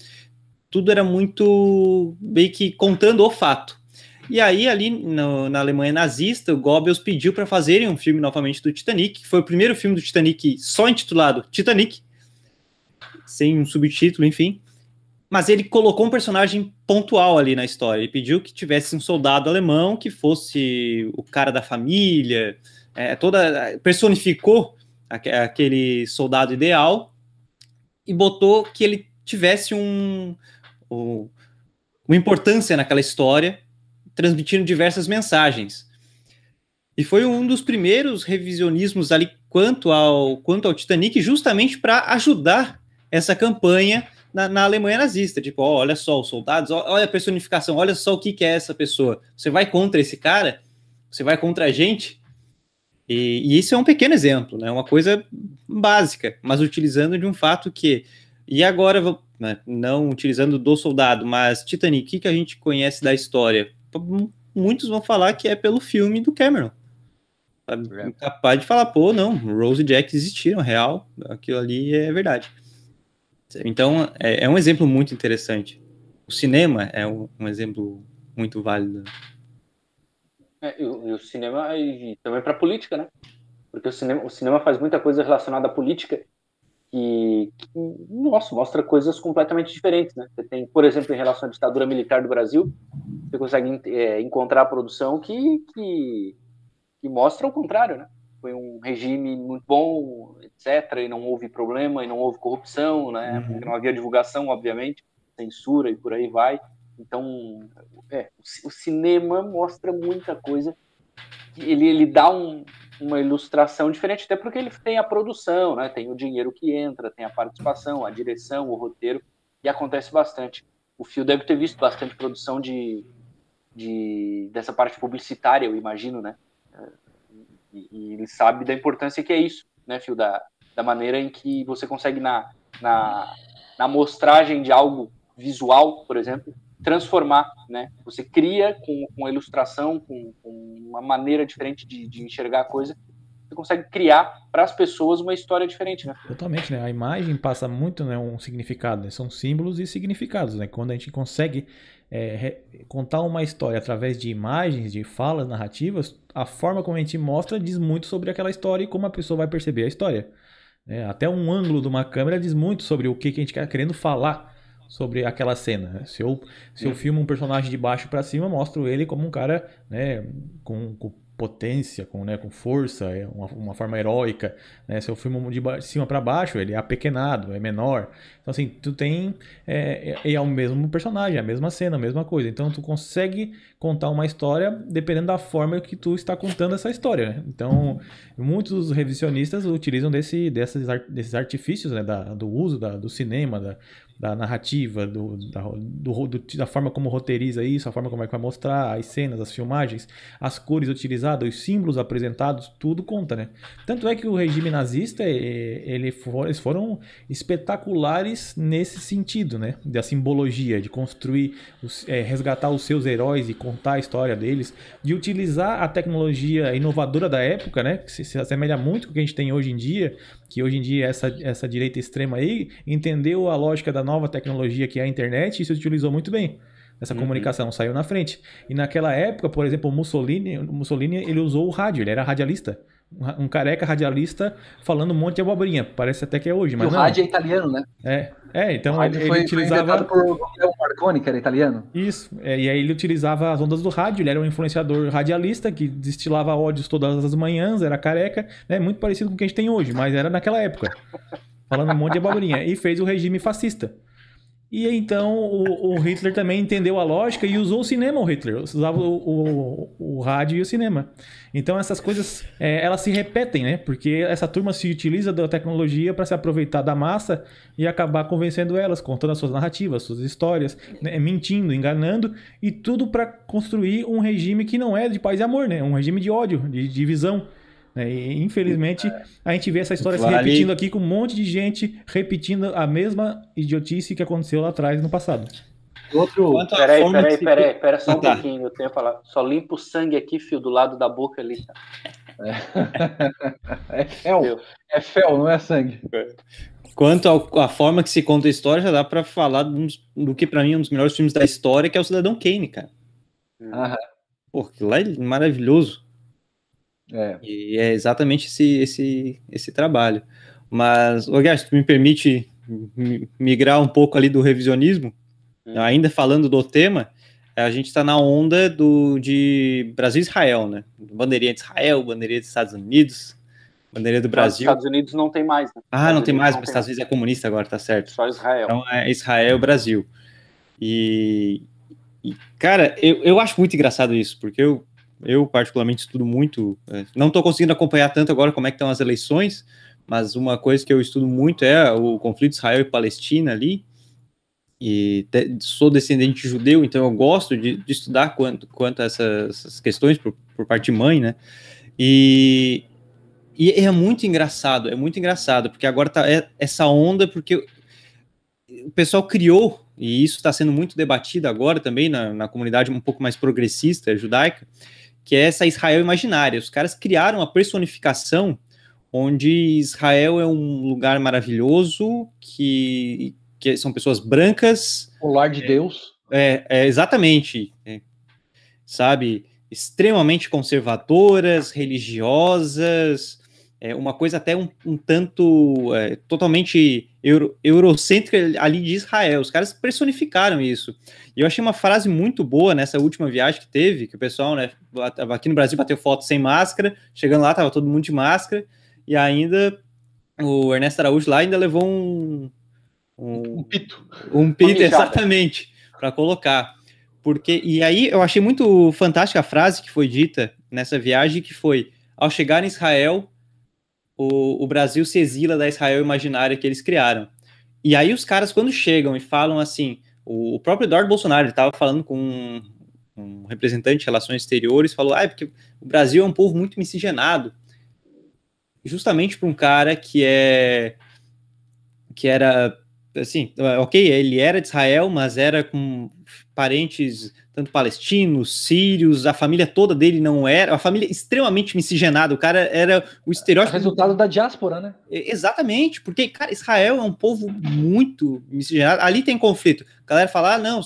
Tudo era muito meio que contando o fato. E aí, ali na Alemanha nazista, o Goebbels pediu para fazerem um filme novamente do Titanic, que foi o primeiro filme do Titanic só intitulado Titanic, sem um subtítulo, enfim. Mas ele colocou um personagem pontual ali na história. Ele pediu que tivesse um soldado alemão que fosse o cara da família, personificou aquele soldado ideal e botou que ele tivesse uma importância naquela história, transmitindo diversas mensagens. E foi um dos primeiros revisionismos ali quanto ao Titanic, justamente para ajudar essa campanha na Alemanha nazista, tipo, olha só, os soldados, olha a personificação, olha só o que é essa pessoa. Você vai contra esse cara? Você vai contra a gente? E isso é um pequeno exemplo, né? Uma coisa básica, mas utilizando de um fato que E agora, né, não utilizando do soldado, mas Titanic, o que a gente conhece da história? Muitos vão falar que é pelo filme do Cameron. Capaz de falar, pô, não, Rose e Jack existiram, real, aquilo ali é verdade. Então, é um exemplo muito interessante. O cinema é um exemplo muito válido. E o cinema e também para política, né? Porque o cinema faz muita coisa relacionada à política que nossa, mostra coisas completamente diferentes, né? Você tem, por exemplo, em relação à ditadura militar do Brasil, você consegue encontrar a produção que mostra o contrário, né? Foi um regime muito bom, etc., e não houve problema, e não houve corrupção, né? Porque não havia divulgação, obviamente, censura e por aí vai. Então, o cinema mostra muita coisa. Ele dá uma ilustração diferente, até porque ele tem a produção, né? Tem o dinheiro que entra, tem a participação, a direção, o roteiro, e acontece bastante. O Phil deve ter visto bastante produção dessa parte publicitária, eu imagino, né? E ele sabe da importância que é isso, né, Phil? Da maneira em que você consegue, na mostragem de algo visual, por exemplo, transformar, né? Você cria com a ilustração, com uma maneira diferente de enxergar a coisa, você consegue criar para as pessoas uma história diferente, né? Totalmente, né? A imagem passa muito, né, um significado, né? São símbolos e significados, né? Quando a gente consegue contar uma história através de imagens, de falas, narrativas, a forma como a gente mostra diz muito sobre aquela história e como a pessoa vai perceber a história. Até um ângulo de uma câmera diz muito sobre o que a gente está querendo falar sobre aquela cena. Se eu filmo um personagem de baixo para cima, mostro ele como um cara, né, com potência, com força, uma forma heróica, né? Se eu filmo de cima para baixo, ele é apequenado, é menor. Então, assim, tu tem... é o mesmo personagem, a mesma cena, a mesma coisa. Então, tu consegue contar uma história dependendo da forma que tu está contando essa história, né? Então, muitos dos revisionistas utilizam desses artifícios, né? Do uso do cinema, da narrativa, da forma como roteiriza isso, a forma como é que vai mostrar as cenas, as filmagens, as cores utilizadas, os símbolos apresentados, tudo conta, né? Tanto é que o regime nazista, eles foram espetaculares nesse sentido, né? Da simbologia, de construir, resgatar os seus heróis e contar a história deles, de utilizar a tecnologia inovadora da época, né? Que se assemelha muito com o que a gente tem hoje em dia, que hoje em dia essa direita extrema aí entendeu a lógica da nova tecnologia que é a internet e se utilizou muito bem. Essa comunicação saiu na frente. E naquela época, por exemplo, o Mussolini ele usou o rádio, ele era radialista. Um careca radialista falando um monte de abobrinha. Parece até que é hoje, mas o rádio é italiano, né? Então ele utilizava... Foi inventado por Marconi, que era italiano. Isso, e aí ele utilizava as ondas do rádio, ele era um influenciador radialista que destilava ódios todas as manhãs, era careca, né? Muito parecido com o que a gente tem hoje, mas era naquela época. Falando um monte de abobrinha. E fez o regime fascista. E então o Hitler também entendeu a lógica e usou o cinema, o Hitler. Usava o rádio e o cinema. Então essas coisas, elas se repetem, né? Porque essa turma se utiliza da tecnologia para se aproveitar da massa e acabar convencendo elas, contando as suas narrativas, suas histórias, né? Mentindo, enganando, e tudo para construir um regime que não é de paz e amor, né? Um regime de ódio, de divisão. E, infelizmente, a gente vê essa história se repetindo aqui com um monte de gente repetindo a mesma idiotice que aconteceu lá atrás, no passado. Pera só um pouquinho, eu tenho que falar. Só limpa o sangue aqui, Fio, do lado da boca ali. Tá? É fel, não é sangue. Quanto à forma que se conta a história, já dá pra falar do que pra mim é um dos melhores filmes da história, que é o Cidadão Kane, cara. Pô, aquilo lá é maravilhoso. E é exatamente esse trabalho. Mas, Gás, tu me permite migrar um pouco ali do revisionismo? Ainda falando do tema, a gente está na onda de Brasil e Israel, né? Bandeirinha de Israel, bandeirinha dos Estados Unidos, bandeirinha do Brasil. Os Estados Unidos não tem mais, né? Não tem mais, mas os Estados Unidos é comunista agora, tá certo. Só Israel. Então é Israel e Brasil. E cara, eu acho muito engraçado isso, porque eu particularmente estudo muito, não estou conseguindo acompanhar tanto agora como é que estão as eleições, mas uma coisa que eu estudo muito é o conflito Israel e Palestina ali, e sou descendente judeu, então eu gosto de estudar quanto a essas questões por parte de mãe, né, e é muito engraçado, porque agora tá essa onda, porque o pessoal criou, e isso está sendo muito debatido agora também na comunidade um pouco mais progressista, judaica, que é essa Israel imaginária. Os caras criaram a personificação onde Israel é um lugar maravilhoso, que são pessoas brancas. O lar de Deus. Exatamente. Sabe? Extremamente conservadoras, religiosas, uma coisa até um tanto totalmente eurocêntrica ali de Israel. Os caras personificaram isso. E eu achei uma frase muito boa nessa última viagem que teve, que o pessoal, né, aqui no Brasil bateu foto sem máscara, chegando lá tava todo mundo de máscara, e ainda o Ernesto Araújo lá ainda levou um pito. Um pito, exatamente, para colocar. E aí eu achei muito fantástica a frase que foi dita nessa viagem, que foi: ao chegar em Israel, o Brasil se exila da Israel imaginária que eles criaram. E aí os caras, quando chegam e falam assim, o próprio Eduardo Bolsonaro estava falando com um representante de relações exteriores, falou, porque o Brasil é um povo muito miscigenado. Justamente para um cara que era, assim, ok, ele era de Israel, mas era com parentes tanto palestinos, sírios, a família toda dele não era, a família extremamente miscigenada, o cara era o estereótipo... É o resultado da diáspora, né? Exatamente, porque, cara, Israel é um povo muito miscigenado, ali tem conflito, a galera fala, não,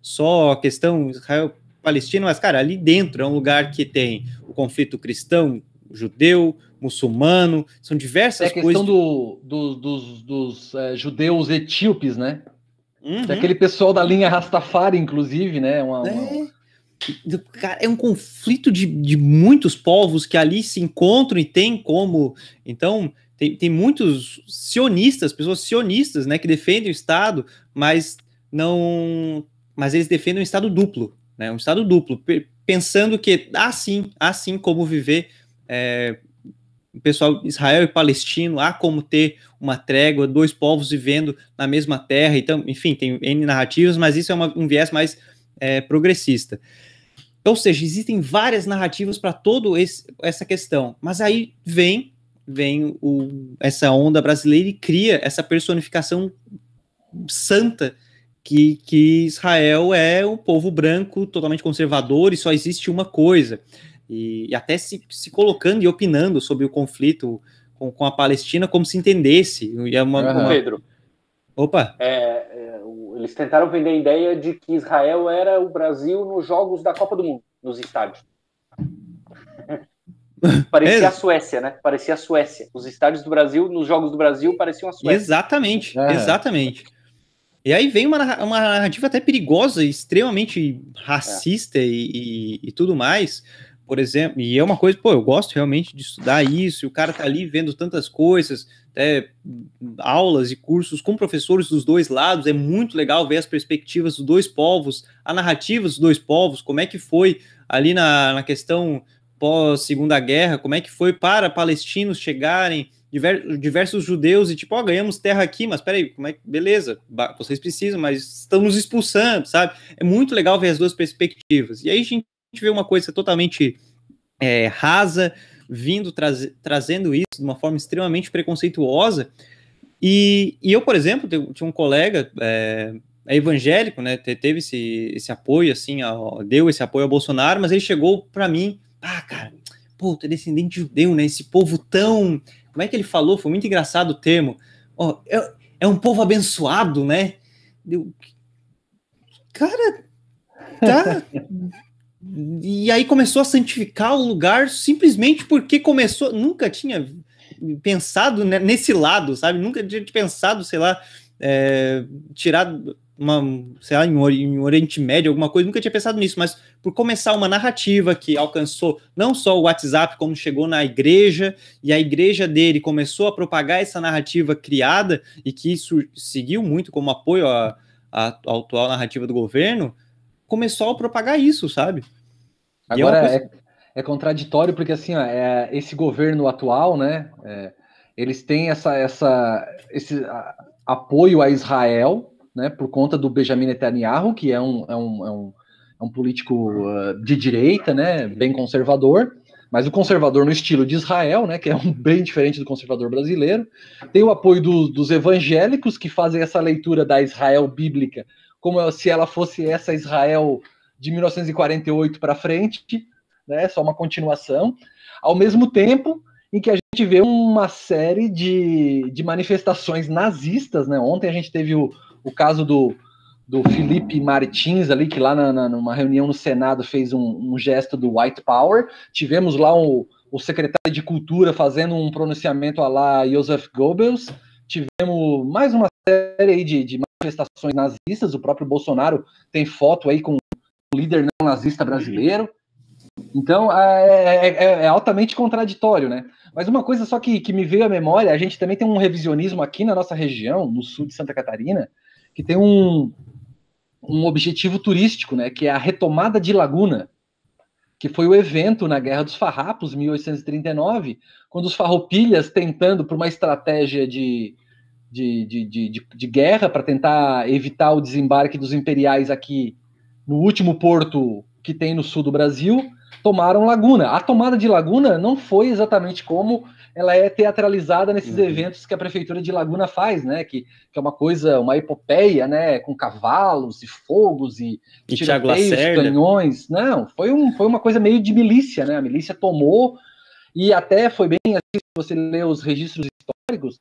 só a questão Israel-Palestina, mas, cara, ali dentro é um lugar que tem o conflito cristão, judeu, muçulmano, são diversas coisas. É a questão dos judeus etíopes, né? Uhum. Aquele pessoal da linha Rastafari, inclusive, né? Cara, é um conflito de muitos povos que ali se encontram e tem como... Então, tem muitos sionistas, pessoas sionistas, né, que defendem o Estado, mas eles defendem um Estado duplo, né? Um Estado duplo, pensando que há sim como viver... o pessoal Israel e palestino, há como ter uma trégua, dois povos vivendo na mesma terra, então, enfim, tem N narrativas, mas isso é um viés mais progressista. Ou seja, existem várias narrativas para toda essa questão, mas aí vem essa onda brasileira e cria essa personificação santa que Israel é um povo branco totalmente conservador e só existe uma coisa. E até se colocando e opinando sobre o conflito com a Palestina como se entendesse. Pedro. Opa! Eles tentaram vender a ideia de que Israel era o Brasil nos jogos da Copa do Mundo, nos estádios. Parecia a Suécia, né? Parecia a Suécia. Os estádios do Brasil, nos jogos do Brasil, pareciam a Suécia. Exatamente, exatamente. E aí vem uma narrativa até perigosa, extremamente racista e tudo mais. Por exemplo, e é uma coisa, eu gosto realmente de estudar isso, e o cara tá ali vendo tantas coisas, aulas e cursos com professores dos dois lados, é muito legal ver as perspectivas dos dois povos, a narrativa dos dois povos, como é que foi ali na questão pós-Segunda Guerra, como é que foi para palestinos chegarem, diversos judeus, e tipo, ganhamos terra aqui, mas peraí, beleza, vocês precisam, mas estão nos expulsando, sabe? É muito legal ver as duas perspectivas, e aí a gente vê uma coisa totalmente rasa, trazendo isso de uma forma extremamente preconceituosa, e eu, por exemplo, tinha um colega evangélico, né, teve esse apoio, assim, deu esse apoio ao Bolsonaro, mas ele chegou para mim, cara, tu é descendente judeu, né, esse povo tão, como é que ele falou, foi muito engraçado o termo, é um povo abençoado, né, cara, tá... E aí começou a santificar o lugar simplesmente porque nunca tinha pensado nesse lado, sabe? Nunca tinha pensado, sei lá, tirar em Oriente Médio, alguma coisa, nunca tinha pensado nisso, mas por começar uma narrativa que alcançou não só o WhatsApp, como chegou na igreja, e a igreja dele começou a propagar essa narrativa criada, e que isso seguiu muito como apoio à atual narrativa do governo, começou a propagar isso, sabe? Agora é contraditório porque assim, esse governo atual, né, eles têm esse apoio a Israel, né, por conta do Benjamin Netanyahu, que é um político de direita, né, bem conservador, mas o conservador no estilo de Israel, né, que é bem diferente do conservador brasileiro. Tem o apoio dos evangélicos, que fazem essa leitura da Israel bíblica como se ela fosse essa Israel de 1948 para frente, né, só uma continuação, ao mesmo tempo em que a gente vê uma série de manifestações nazistas, né? Ontem a gente teve o caso do Felipe Martins ali, que lá numa reunião no Senado fez um gesto do White Power. Tivemos lá o secretário de Cultura fazendo um pronunciamento à la Joseph Goebbels. Tivemos mais uma série aí de manifestações nazistas. O próprio Bolsonaro tem foto aí com o líder nazista brasileiro. Então, é altamente contraditório, né? Mas uma coisa só que me veio à memória, a gente também tem um revisionismo aqui na nossa região, no sul de Santa Catarina, que tem um objetivo turístico, né? Que é a retomada de Laguna, que foi o evento na Guerra dos Farrapos, 1839, quando os farroupilhas, tentando por uma estratégia de guerra, para tentar evitar o desembarque dos imperiais aqui no último porto que tem no sul do Brasil, tomaram Laguna. A tomada de Laguna não foi exatamente como ela é teatralizada nesses eventos que a prefeitura de Laguna faz, né? Que é uma coisa, uma epopeia, né? Com cavalos e fogos e tiroteios, canhões. Não, foi uma coisa meio de milícia, né? A milícia tomou e até foi bem assim, se você ler os registros históricos,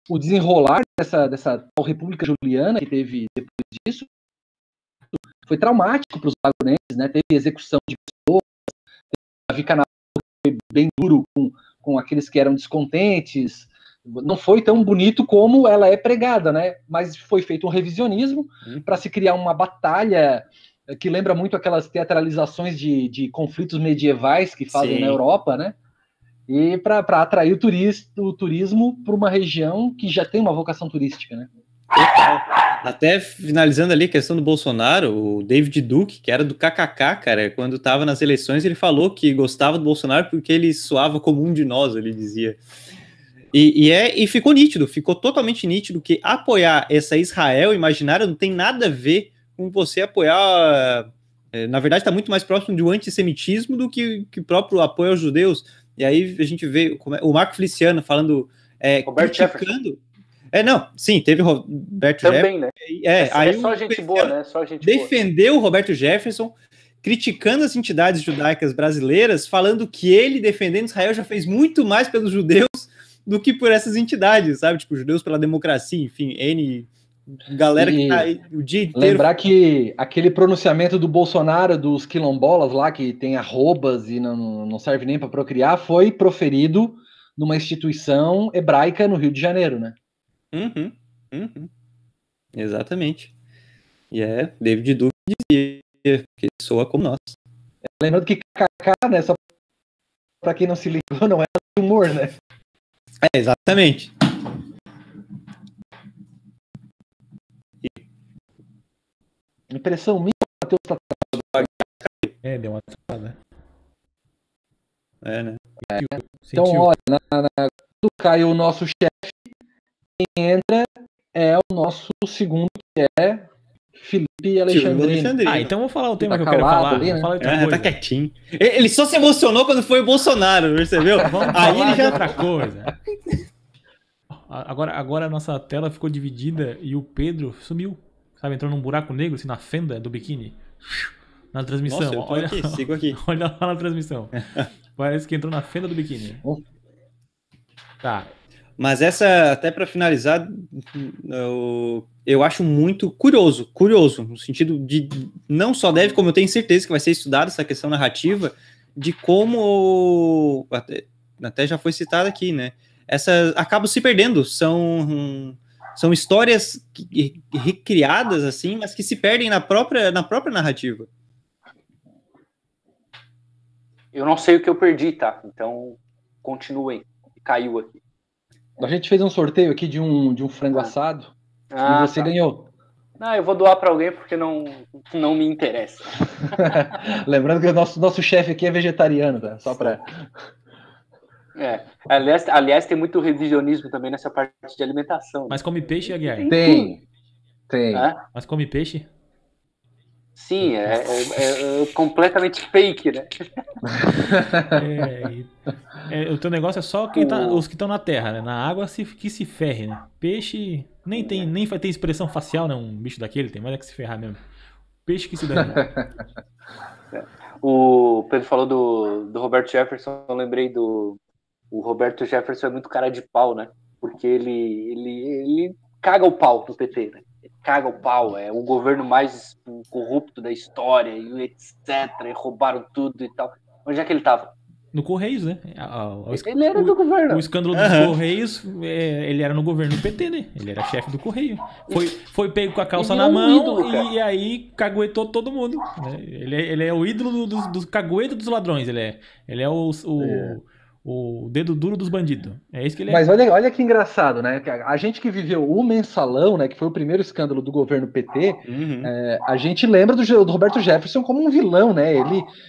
o desenrolar dessa tal República Juliana que teve depois disso foi traumático para os lagunenses, né? Teve execução de pessoas, Davi Canal foi bem duro com aqueles que eram descontentes. Não foi tão bonito como ela é pregada, né? Mas foi feito um revisionismo para se criar uma batalha que lembra muito aquelas teatralizações de conflitos medievais que fazem na Europa, né? E para atrair o turismo para uma região que já tem uma vocação turística, né? Até finalizando ali a questão do Bolsonaro, o David Duke, que era do KKK, cara, quando estava nas eleições, ele falou que gostava do Bolsonaro porque ele soava como um de nós, ele dizia. E ficou nítido, ficou totalmente nítido que apoiar essa Israel imaginária não tem nada a ver com você apoiar. Na verdade, está muito mais próximo de um antissemitismo do que próprio apoio aos judeus. E aí a gente vê o Marco Feliciano falando, criticando. Não, sim, teve o Roberto também, Jefferson. Né? Aí só gente boa, né? Só gente defendeu boa. O Roberto Jefferson, criticando as entidades judaicas brasileiras, falando que ele, defendendo Israel, já fez muito mais pelos judeus do que por essas entidades, sabe? Tipo, judeus pela democracia, enfim, galera que tá aí o dia inteiro. Lembrar que aquele pronunciamento do Bolsonaro dos quilombolas lá, que tem arrobas e não serve nem para procriar, foi proferido numa instituição hebraica no Rio de Janeiro, né? Exatamente. E David Duke dizia que soa como nós. Lembrando que KKK, né, só pra quem não se ligou, não é humor, né? Exatamente. Impressão minha, Matheus tá... Deu uma travada. Né? Então, olha, quando cai o nosso chefe, quem entra é o nosso segundo, que é Felipe Alexandrino. Então vou falar o tema que eu quero falar. Ali, né? Tá quietinho. Ele só se emocionou quando foi o Bolsonaro, percebeu? Aí ele já outra coisa. Agora a nossa tela ficou dividida e o Pedro sumiu. Sabe, entrou num buraco negro, assim, na fenda do biquíni. Na transmissão. Nossa, eu tô aqui, sigo aqui. Olha lá na transmissão. Parece que entrou na fenda do biquíni. Tá. Mas essa, até para finalizar, eu acho muito curioso, no sentido de não só deve, como eu tenho certeza que vai ser estudada essa questão narrativa, de como, até já foi citado aqui, né? Essas acabam se perdendo, são histórias recriadas, assim, mas que se perdem na própria narrativa. Eu não sei o que eu perdi, tá? Então, continuem. Caiu aqui. A gente fez um sorteio aqui de um frango assado e você ganhou. Eu vou doar para alguém porque não me interessa. Lembrando que o nosso chefe aqui é vegetariano, tá? Só para... Aliás, tem muito revisionismo também nessa parte de alimentação. Mas come peixe, Aguiar? Tem. Mas come peixe? Sim, é completamente fake, né? O teu negócio é só os que estão na terra, né? Na água que se ferre, né? Peixe nem vai ter expressão facial, né? Um bicho daquele tem mais é que se ferrar mesmo. Peixe que se dane. O Pedro falou do Roberto Jefferson, eu lembrei o Roberto Jefferson é muito cara de pau, né? Porque ele caga o pau no PT, né? Ele caga o pau, é o governo mais corrupto da história, e etc. E roubaram tudo e tal. Onde é que ele tava? No Correios, né? Ele era do governo. O escândalo dos Correios, ele era no governo do PT, né? Ele era chefe do Correio. Foi pego com a calça na mão ídolo, e aí caguetou todo mundo. Né? Ele é o ídolo dos caguetos dos ladrões. Ele é o dedo duro dos bandidos. É isso que ele é. Mas olha que engraçado, né? A gente que viveu o mensalão, né? Que foi o primeiro escândalo do governo PT, a gente lembra do Roberto Jefferson como um vilão, né?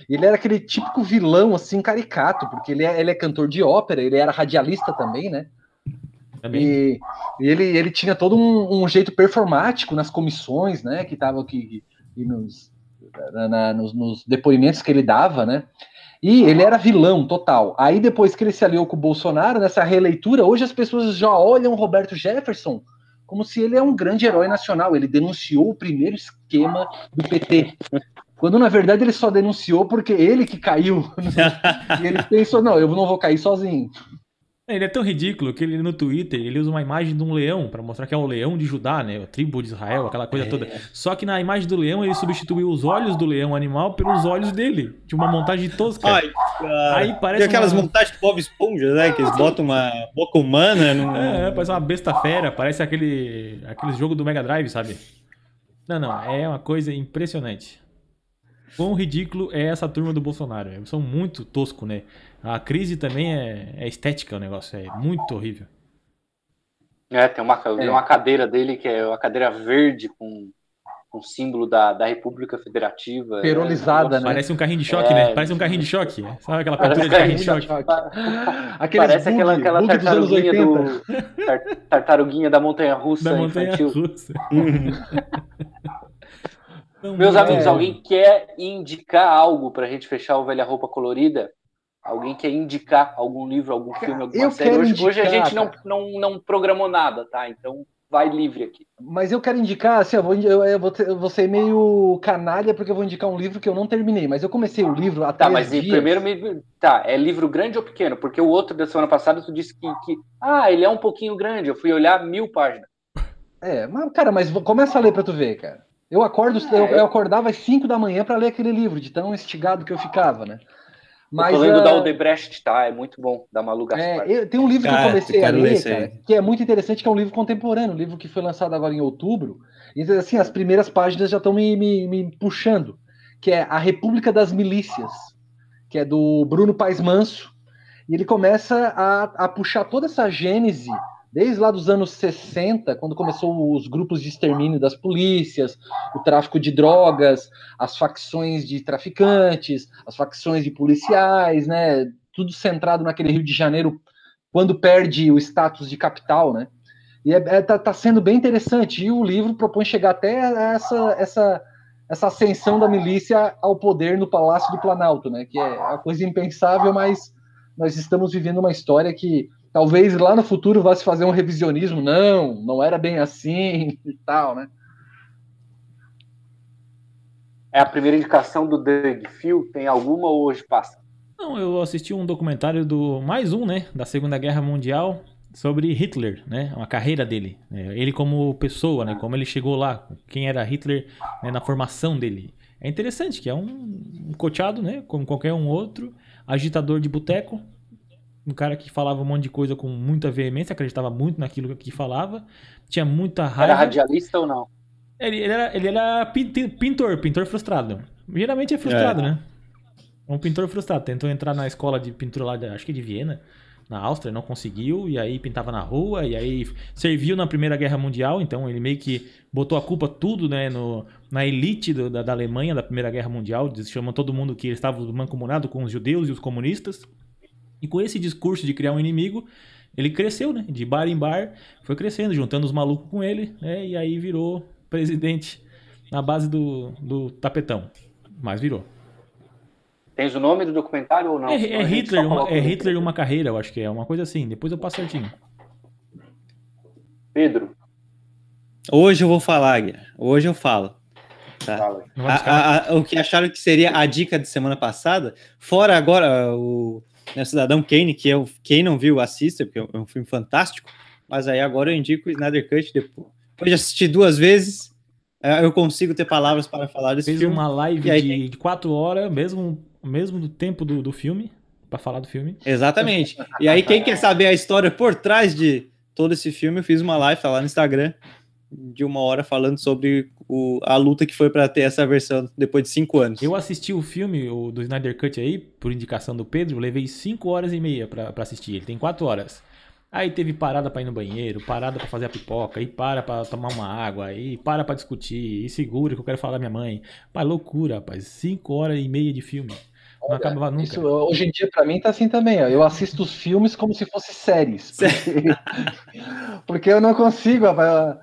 Ele era aquele típico vilão, assim, caricato, porque ele é cantor de ópera, ele era radialista também, né? E ele tinha todo um jeito performático nas comissões, né? Que estavam aqui nos depoimentos que ele dava, né? E ele era vilão total. Aí depois que ele se aliou com o Bolsonaro, nessa releitura, hoje as pessoas já olham o Roberto Jefferson como se ele é um grande herói nacional. Ele denunciou o primeiro esquema do PT. Quando na verdade ele só denunciou porque ele que caiu. E ele pensou, não, eu não vou cair sozinho. Ele é tão ridículo que ele no Twitter ele usa uma imagem de um leão pra mostrar que é o leão de Judá, né? A tribo de Israel, aquela coisa toda. Só que na imagem do leão ele substituiu os olhos do leão animal pelos olhos dele. De uma montagem tosca. Ai, cara. Aí parece e aquelas montagens de Bob Esponja, né? Que eles botam uma boca humana. Parece uma besta fera. Parece aquele jogo do Mega Drive, sabe? Não. É uma coisa impressionante. Quão ridículo é essa turma do Bolsonaro. Eles são muito tosco, né? A crise também é estética o negócio. É muito horrível. Tem uma cadeira dele que é uma cadeira verde com símbolo da República Federativa. Perolizada, né? Parece um carrinho de choque, né? Parece um carrinho de choque. Sabe aquela pintura de carrinho de choque? Parece aquela tartaruguinha tartaruguinha da montanha-russa infantil. Meus amigos, alguém quer indicar algo pra gente fechar o Velha Roupa Colorida? Alguém quer indicar algum livro, algum filme, alguma série? Hoje a gente não programou nada, tá? Então vai livre aqui. Mas eu quero indicar, assim, eu vou ser meio canalha porque eu vou indicar um livro que eu não terminei, mas eu comecei o livro há 3 dias. Primeiro é livro grande ou pequeno? Porque o outro da semana passada tu disse que ele é um pouquinho grande, eu fui olhar 1000 páginas. Mas começa a ler pra tu ver, cara. Eu acordava às 5 da manhã pra ler aquele livro, de tão instigado que eu ficava, né? Mas, eu tô lendo da Odebrecht, tá? É muito bom, da Malu Gaspar. Tem um livro que eu comecei a ler, cara, que é muito interessante, que é um livro contemporâneo, um livro que foi lançado agora em outubro. E assim, as primeiras páginas já estão me puxando, que é A República das Milícias, que é do Bruno Paes Manso. E ele começa a puxar toda essa gênese, desde lá dos anos 60, quando começou os grupos de extermínio das polícias, o tráfico de drogas, as facções de traficantes, as facções de policiais, né? Tudo centrado naquele Rio de Janeiro, quando perde o status de capital, né? E tá sendo bem interessante. E o livro propõe chegar até essa ascensão da milícia ao poder no Palácio do Planalto, né? Que é uma coisa impensável, mas nós estamos vivendo uma história que talvez lá no futuro vá se fazer um revisionismo. Não era bem assim e tal, né? É a primeira indicação do Doug Phil? Tem alguma ou hoje passa? Não, eu assisti um documentário né, da Segunda Guerra Mundial sobre Hitler, né, uma carreira dele, né, ele como pessoa, né, como ele chegou lá, quem era Hitler, né, na formação dele. É interessante que é um coteado, né, como qualquer um outro, agitador de boteco, um cara que falava um monte de coisa com muita veemência, acreditava muito naquilo que falava, tinha muita raiva. Era radialista ou não? Ele era pintor frustrado. Geralmente é frustrado, né? Um pintor frustrado. Tentou entrar na escola de pintura lá, acho que de Viena, na Áustria, não conseguiu, e aí pintava na rua, e aí serviu na Primeira Guerra Mundial, então ele meio que botou a culpa tudo, né, na elite da Alemanha da Primeira Guerra Mundial, chamou todo mundo que eles estavam mancomunados com os judeus e os comunistas. E com esse discurso de criar um inimigo, ele cresceu, né? De bar em bar, foi crescendo, juntando os malucos com ele, né? E aí virou presidente na base do tapetão. Mas virou. Tens o nome do documentário ou não? É Hitler uma carreira, eu acho que é uma coisa assim. Depois eu passo certinho. Pedro. Hoje eu vou falar, Guilherme. Hoje eu falo. Tá? O que acharam que seria a dica de semana passada, fora agora o Cidadão Kane, que quem não viu, assista, porque é um filme fantástico, mas aí agora eu indico o Snyder Cut. Depois de assistir 2 vezes, eu consigo ter palavras para falar desse filme. Fez uma live de 4 horas, mesmo do tempo do filme, para falar do filme. Exatamente. E aí quem quer saber a história por trás de todo esse filme, eu fiz uma live, tá lá no Instagram, de 1 hora falando sobre a luta que foi para ter essa versão depois de 5 anos. Eu assisti o filme do Snyder Cut aí, por indicação do Pedro, levei 5 horas e meia para assistir. Ele tem 4 horas. Aí teve parada para ir no banheiro, parada para fazer a pipoca, aí para tomar uma água, aí para discutir, e segura que eu quero falar da minha mãe. Pai, loucura, rapaz. 5 horas e meia de filme. Não acabava nunca. Isso, hoje em dia, para mim, tá assim também. Ó. Eu assisto os filmes como se fossem séries. Porque eu não consigo, rapaz.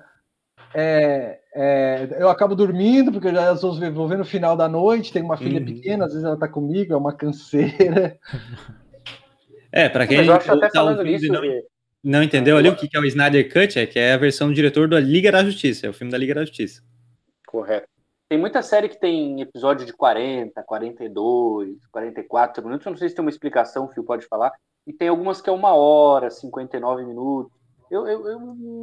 Eu acabo dormindo, porque eu já vou ver no final da noite, tenho uma filha pequena, às vezes ela tá comigo, é uma canseira. Para quem eu acho até falando nisso, não entendeu ali o que é o Snyder Cut, que é a versão do diretor da Liga da Justiça, é o filme da Liga da Justiça. Correto. Tem muita série que tem episódio de 40, 42, 44 minutos, eu não sei se tem uma explicação, o Fio pode falar, e tem algumas que é 1 hora, 59 minutos. Eu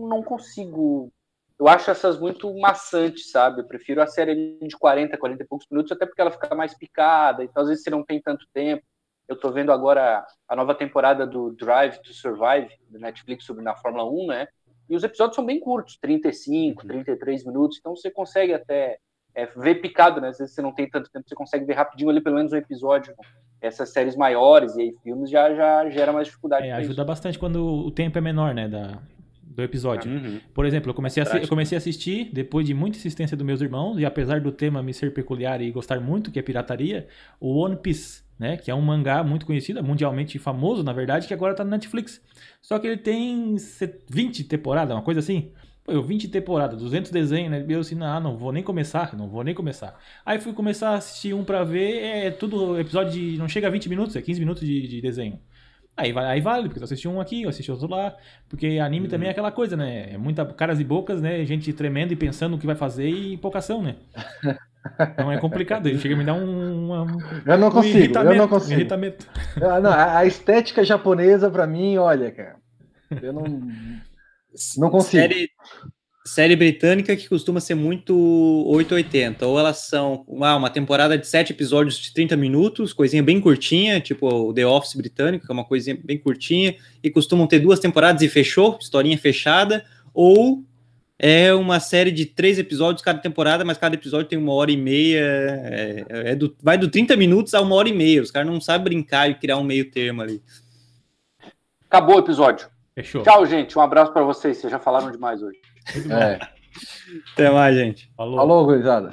não consigo... Eu acho essas muito maçantes, sabe? Eu prefiro a série de 40, 40 e poucos minutos, até porque ela fica mais picada, então às vezes você não tem tanto tempo. Eu tô vendo agora a nova temporada do Drive to Survive, do Netflix, na Fórmula 1, né? E os episódios são bem curtos, 35, 33 minutos, então você consegue até ver picado, né? Às vezes você não tem tanto tempo, você consegue ver rapidinho ali pelo menos um episódio. Essas séries maiores e aí filmes já gera mais dificuldade. Ajuda bastante quando o tempo é menor, né? Do episódio. Por exemplo, eu comecei a assistir depois de muita insistência dos meus irmãos, e apesar do tema me ser peculiar e gostar muito, que é pirataria, o One Piece, né, que é um mangá muito conhecido, mundialmente famoso, na verdade, que agora tá no Netflix. Só que ele tem 20 temporadas, uma coisa assim. Pô, 20 temporadas, 200 desenhos, né? Eu assim, não vou nem começar. Aí fui começar a assistir um pra ver, tudo episódio de... não chega a 20 minutos, é 15 minutos de desenho. Aí vale, porque eu assisti um aqui, eu assisti outro lá, porque anime também é aquela coisa, né? É muita caras e bocas, né? Gente tremendo e pensando o que vai fazer e pouca ação, né? Então é complicado, ele chega a me dar eu não consigo. irritamento. A estética japonesa, pra mim, olha, cara, eu não consigo. Série britânica que costuma ser muito 880, ou elas são uma temporada de 7 episódios de 30 minutos, coisinha bem curtinha, tipo o The Office britânico, que é uma coisinha bem curtinha, e costumam ter 2 temporadas e fechou, historinha fechada, ou é uma série de 3 episódios cada temporada, mas cada episódio tem 1 hora e meia, vai do 30 minutos a 1 hora e meia, os caras não sabem brincar e criar um meio termo ali. Acabou o episódio. Fechou. Tchau, gente, um abraço para vocês, vocês já falaram demais hoje. Até mais, gente. Falou, gurizada.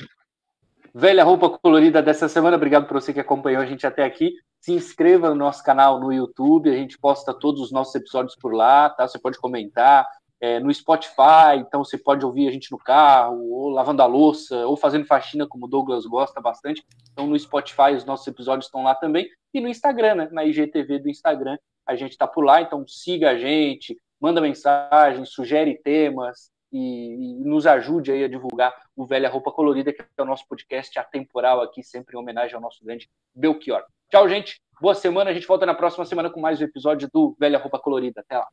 Velha roupa colorida dessa semana. Obrigado por você que acompanhou a gente até aqui. Se inscreva no nosso canal no YouTube. A gente posta todos os nossos episódios por lá, tá? Você pode comentar. No Spotify, então você pode ouvir a gente no carro, ou lavando a louça, ou fazendo faxina, como o Douglas gosta bastante. Então no Spotify os nossos episódios estão lá também. E no Instagram, né? Na IGTV do Instagram, a gente tá por lá. Então siga a gente, manda mensagem, sugere temas, e nos ajude aí a divulgar o Velha Roupa Colorida, que é o nosso podcast atemporal aqui, sempre em homenagem ao nosso grande Belchior. Tchau, gente. Boa semana. A gente volta na próxima semana com mais um episódio do Velha Roupa Colorida. Até lá.